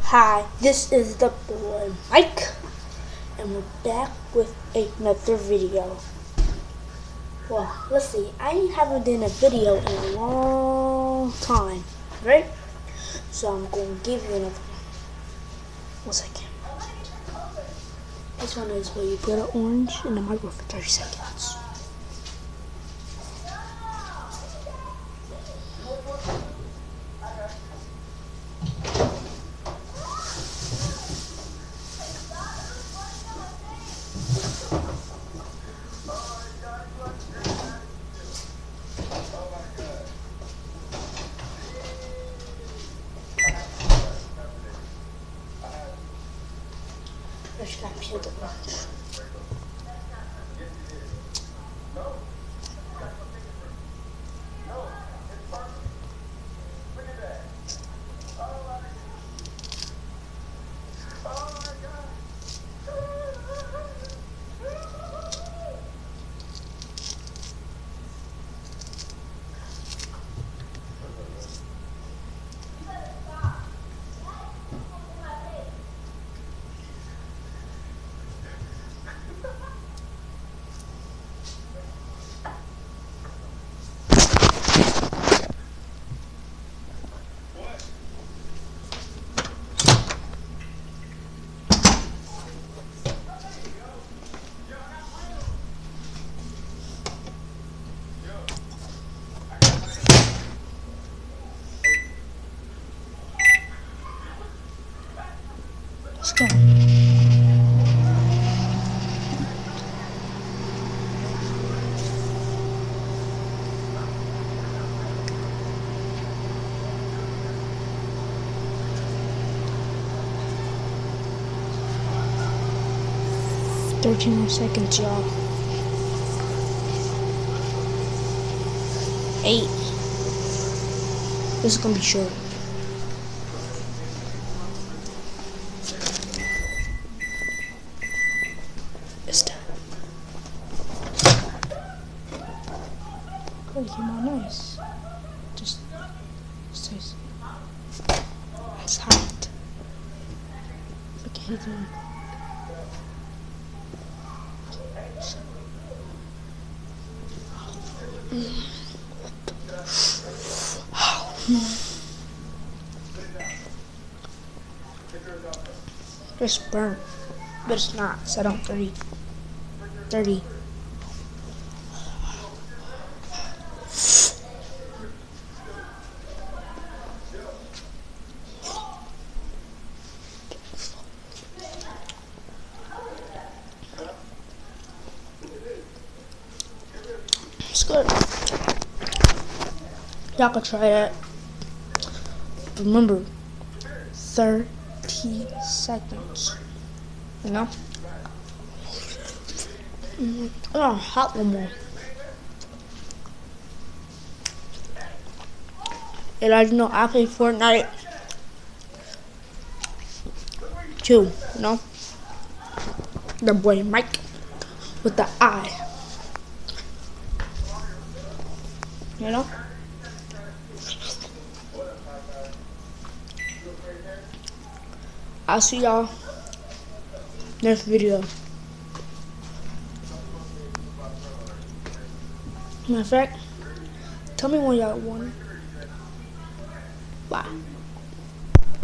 Hi, this is the boy Mike, and we're back with another video. Well, let's see, I haven't done a video in a long time, right? So I'm going to give you another one. 1 second. This one is where you put an orange in the microwave for 30 seconds. Let's try to peel the orange. Let's go. Thirteen more seconds, y'all. 8. This is gonna be short. It's done. Oh, it came out nice. Just says it's hot. Look at him. It's burnt, but it's not. Set on 30. 30. It's good. Y'all can try that. Remember, 30 seconds. You know? Oh, hot one more. And as you know, I play Fortnite too, you know? The boy Mike with the eye. You know? I'll see y'all next video. Matter of fact, tell me when y'all want it. Bye.